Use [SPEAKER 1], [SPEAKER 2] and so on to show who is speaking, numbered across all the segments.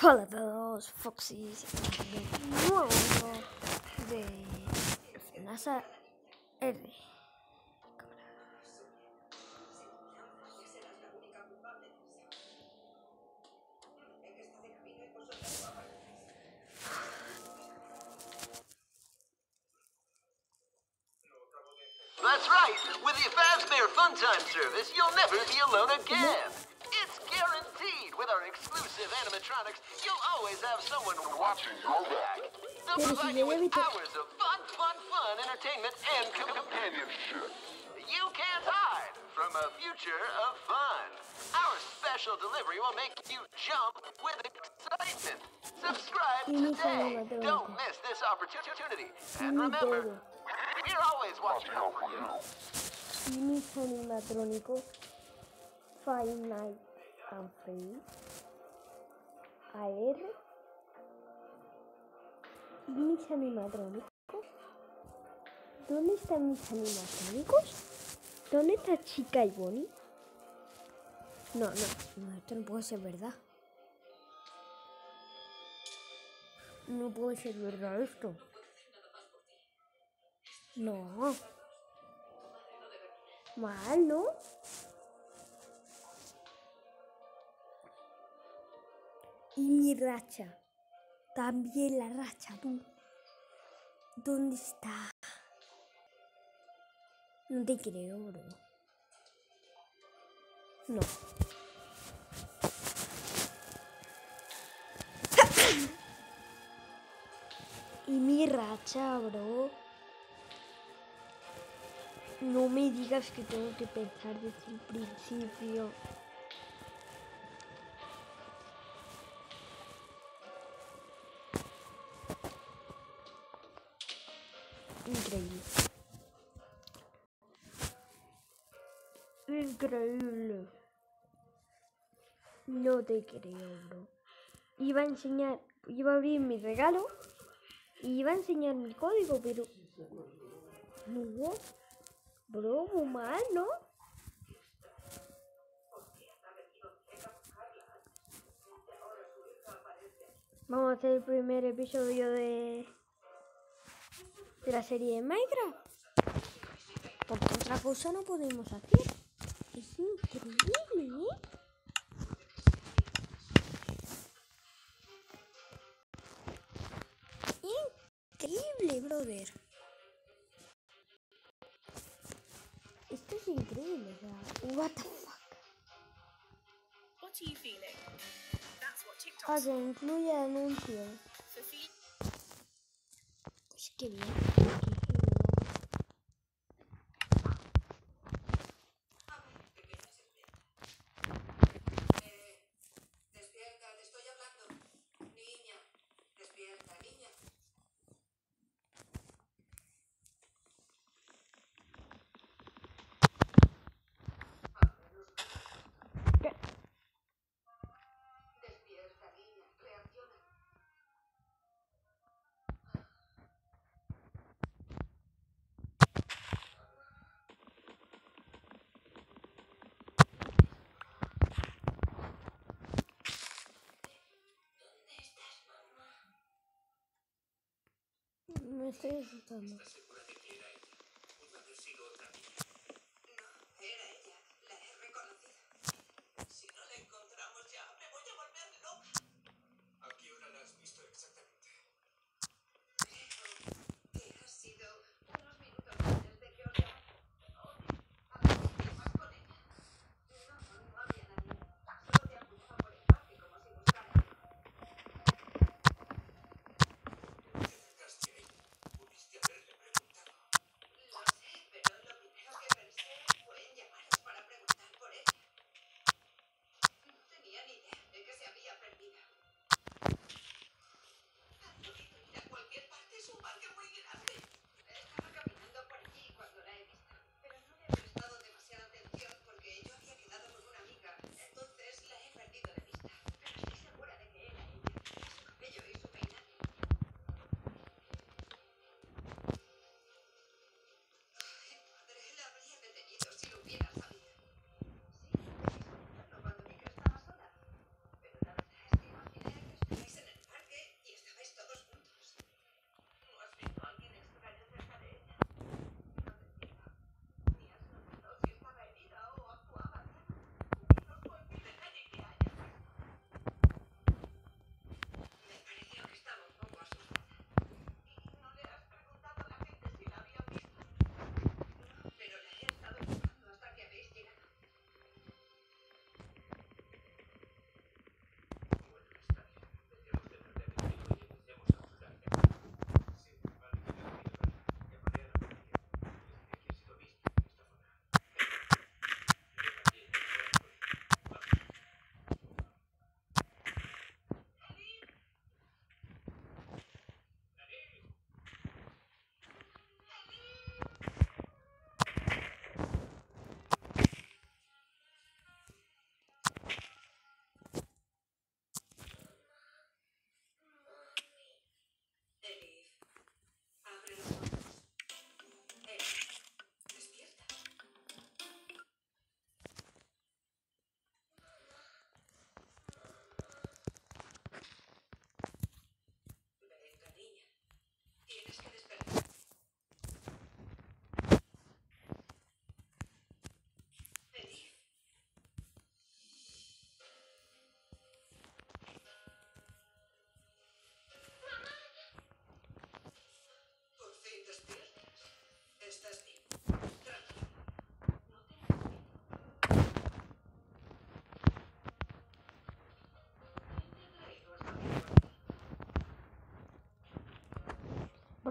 [SPEAKER 1] Hola a todos, Foxys, nuevo video de NASA R.
[SPEAKER 2] That's right. With the Fazbear Funtime service, you'll never be alone again. It's guaranteed. With our exclusive animatronics, you'll always have someone watching your back. They'll provide you with hours of fun entertainment and companionship. You can't hide from a future of fun. Our special delivery will make you jump with excitement. Subscribe today. Don't miss this opportunity. And remember, we're always watching over you.
[SPEAKER 1] Y mis animatrónicos Five Nights at Freddy's AR. Y mis animatrónicos. ¿Dónde están mis animatrónicos? ¿Dónde está Chica y Bonnie? No, esto no puede ser verdad. No puede ser verdad esto. No. Mal, ¿no? Y mi racha. También la racha, tú. ¿Dónde está? No te creo, bro. No. Y mi racha, bro. No me digas que tengo que pensar desde el principio. Increíble. Increíble. No te creo, bro. Iba a abrir mi regalo y iba a enseñar mi código, pero no. Bro, muy mal, ¿no? Vamos a hacer el primer episodio de la serie de Minecraft. Porque otra cosa no podemos hacer. Es increíble, ¿eh? Increíble, brother. Esto es increíble, o sea, what the fuck.
[SPEAKER 3] What are you feeling? That's what TikTok
[SPEAKER 1] Se incluye anuncios. Pues qué bien.
[SPEAKER 4] Despierta, te estoy hablando. Niña, despierta, niña. Despierta, niña, reacciona. ¿Dónde estás, mamá?
[SPEAKER 1] Me estoy asustando.
[SPEAKER 4] ¿Estás segura de que era ella? ¿Pudo haber sido otra niña? No, era ella. La he reconocido. Si no la encontramos ya, me voy a volver loca. ¿A qué hora la has visto exactamente? Creo que ha sido unos minutos antes de que os llamara. ¿Hablas con ella? No había nadie. Solo te apuntaba por el parque como si buscara. ¿Te acercaste a ella? ¿Pudiste haberle preguntado?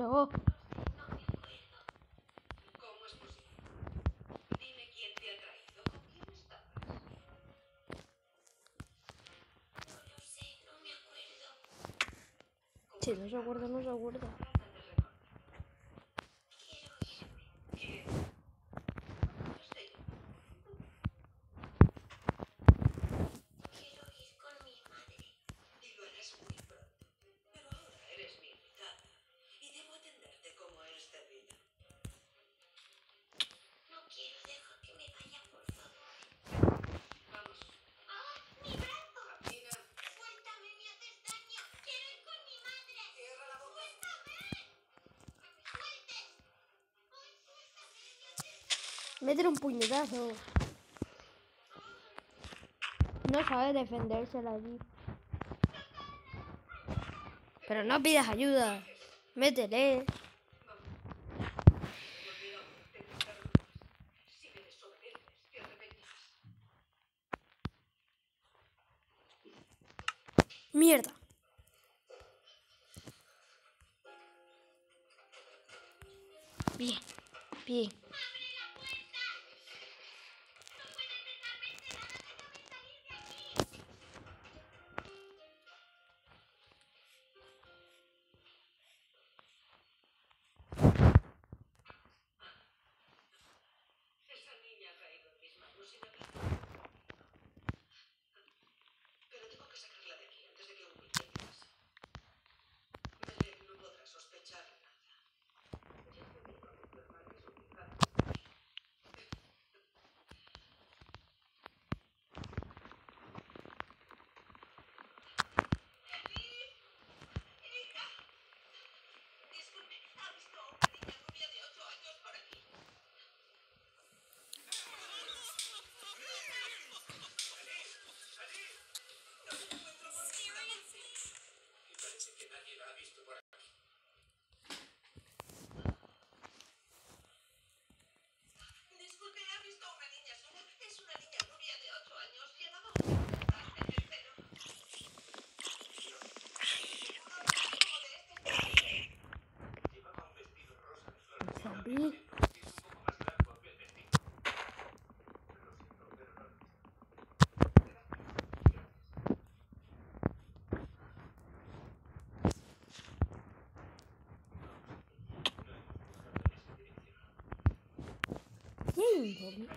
[SPEAKER 1] Bro.
[SPEAKER 4] ¿Cómo es posible? Dime quién te ha traído. ¿Con quién estabas? No lo sé, no me acuerdo.
[SPEAKER 1] Si no se acuerda, no se acuerda.
[SPEAKER 4] Trata de recordar. Quiero irme. ¿Qué? No estoy Quiero ir con mi madre. Y lo harás muy pronto. Pero ahora eres mi invitada. Y debo atenderte como es debido.
[SPEAKER 5] No quiero, deja que me vaya, por favor.
[SPEAKER 4] Vamos.
[SPEAKER 5] ¡Ah! ¡Mi brazo!
[SPEAKER 4] Camina.
[SPEAKER 5] ¡Suéltame, me haces daño! ¡Quiero ir con mi madre!
[SPEAKER 4] Cierra la boca.
[SPEAKER 5] ¡Suéltame! ¡No me sueltes! ¡Ay, suéltame, me haces daño!
[SPEAKER 1] Métele un puñetazo. No sabe defendérsela allí. Pero no pidas ayuda. Métele.
[SPEAKER 4] Si me desobedeces, te arrepentirás.
[SPEAKER 1] Mierda. Bien. Bien.
[SPEAKER 5] ¡Abre la puerta! ¡No puedes dejarme encerrada! ¡Déjame salir de aquí!
[SPEAKER 4] Esa niña ha caído en mis manos sin aviso. Pero tengo que sacarla de aquí antes de que humille mi casa. Belén no podrá sospechar nada. Ya te digo que tu hermana es obligada a estar aquí. ¡Hija! Disculpe, ¿ha visto a una niña rubia de 8 años por aquí? Y parece que nadie la ha visto por aquí. Disculpe, ¿ha visto a una niña sola? Es una niña rubia de 8 años. Llevaba un detrás en el pelo. Como de este estilo. Llevaba un vestido rosa de flores.
[SPEAKER 1] Sabí.
[SPEAKER 4] Es un poco más largo que el vestido. Lo siento, pero no lo he visto. Gracias.
[SPEAKER 1] Bien.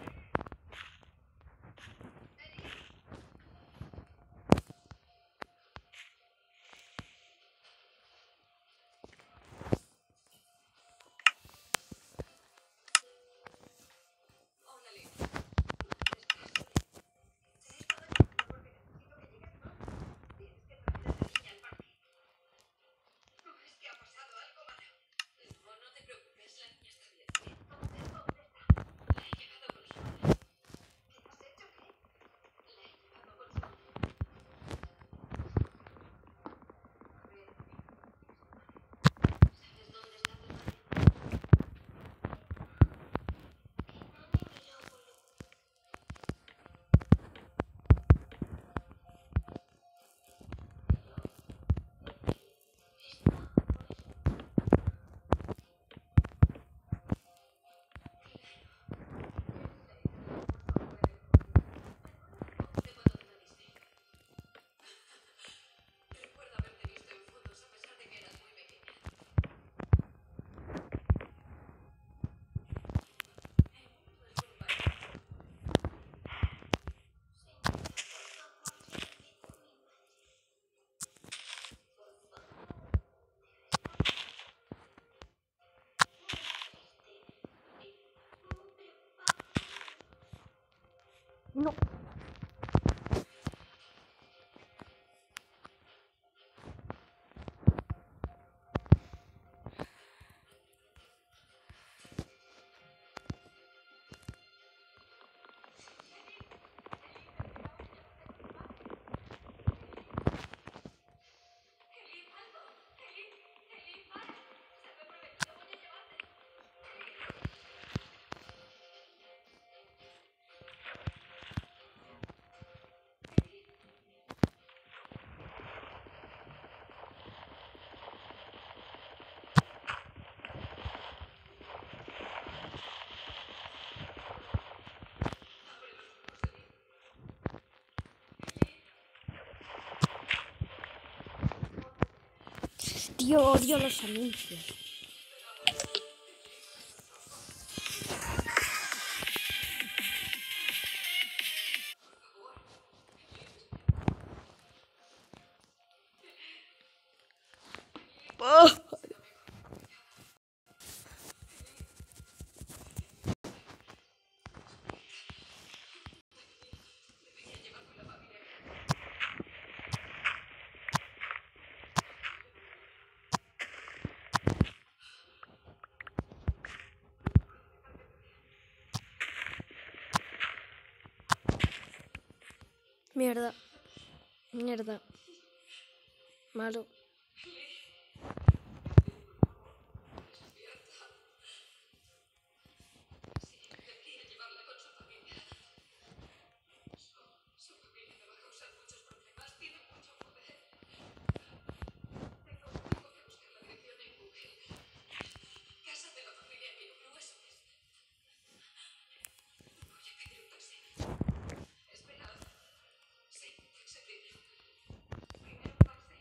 [SPEAKER 4] Hola, Lily. ¿Estás sola? Te he estado llamando porque necesito que llegues pronto. Tienes que traer a la niña al parque. ¿Es que ha pasado algo malo? No, no te preocupes, la niña está bien. Entonces, ¿dónde está? La he llevado con su madre. ¿Qué has hecho? ¿Qué? La he llevado con su madre. A ver, ¿sabes dónde está tu madre?
[SPEAKER 5] Que no me miró, boludo.
[SPEAKER 4] ¿De cuándo te perdiste? Recuerdo haberte visto en fotos a pesar de que eras muy pequeña. El mundo es un país.
[SPEAKER 5] Señora, por favor, llévame con mi madre. Por favor. Muy triste. Muy preocupada.
[SPEAKER 1] No.
[SPEAKER 4] Eli, algo. Eli, para. Se lo he prometido, voy a llevarte.
[SPEAKER 1] Tío, odio los anuncios. ¡Oh! Mierda. Mierda. Malo.
[SPEAKER 4] Su familia le va a causar muchos problemas. Tiene mucho poder. Tengo que buscar la dirección en Google. Casa de la familia Mirablu, eso es. Voy a pedir un taxi. Espera. Sí, taxi. Primero un taxi.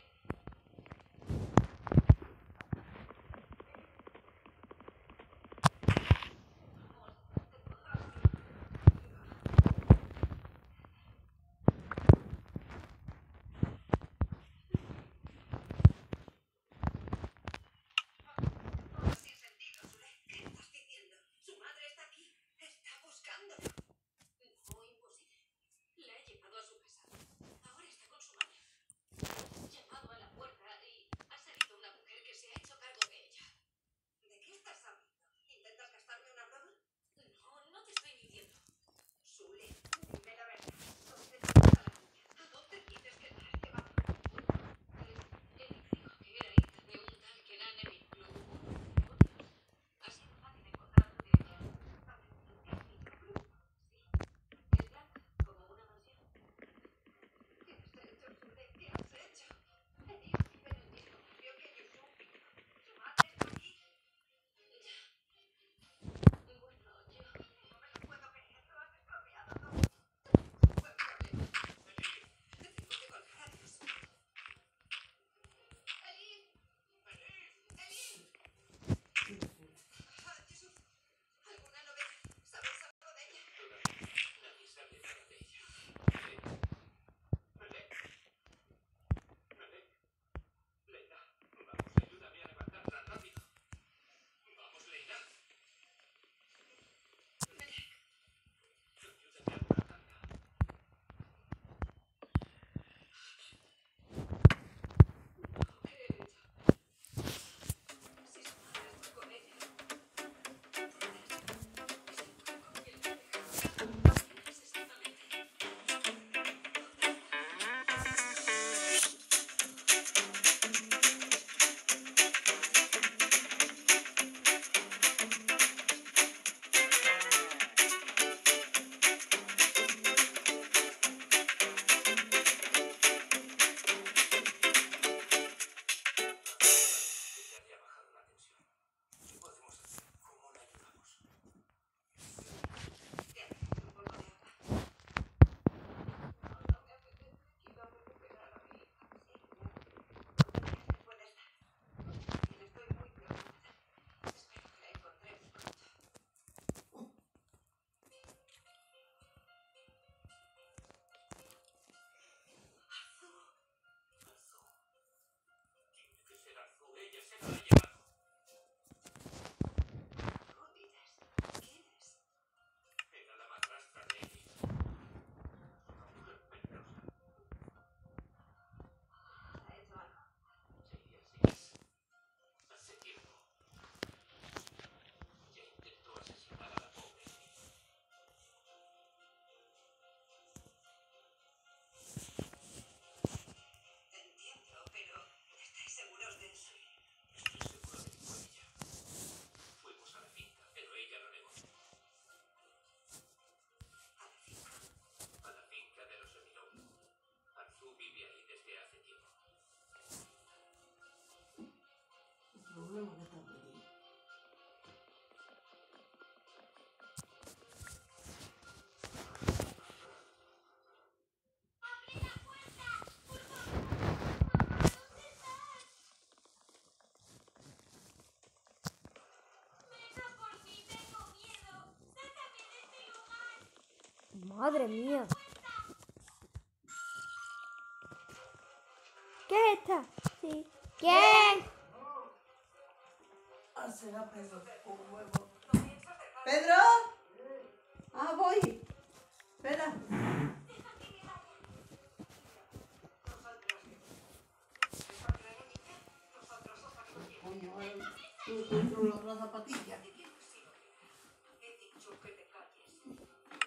[SPEAKER 1] Madre mía. ¿Qué es esta? Sí. ¿Quién?
[SPEAKER 6] ¿Pedro? Ah, voy. Espera. Coño, tú controlas la zapatilla.
[SPEAKER 4] He dicho que te calles.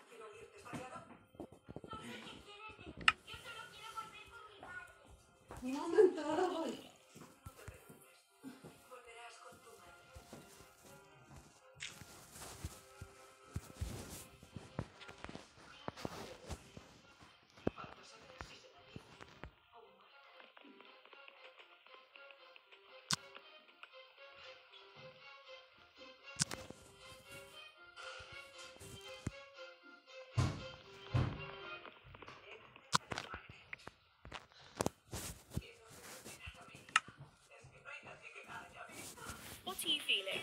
[SPEAKER 4] ¿Quiero irte desmayado?
[SPEAKER 6] Un momento, ahora voy.
[SPEAKER 4] Volverás con tu madre. Falta saber si será viva o muerta.
[SPEAKER 3] What are you feeling?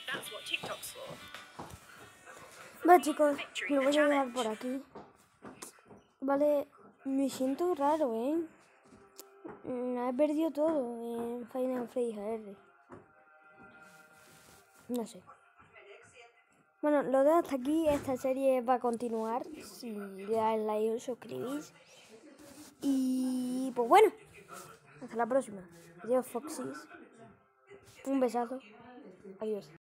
[SPEAKER 3] That's what TikTok's for.
[SPEAKER 1] Vale, chicos, lo voy a dejar por aquí. Vale, me siento raro, ¿eh? He perdido todo en Final Fantasy AR. No sé. Bueno, lo dejo hasta aquí. Esta serie va a continuar. Si le dais like os suscribís. Y pues bueno, hasta la próxima. Adiós, Foxys. Un besazo. Adiós.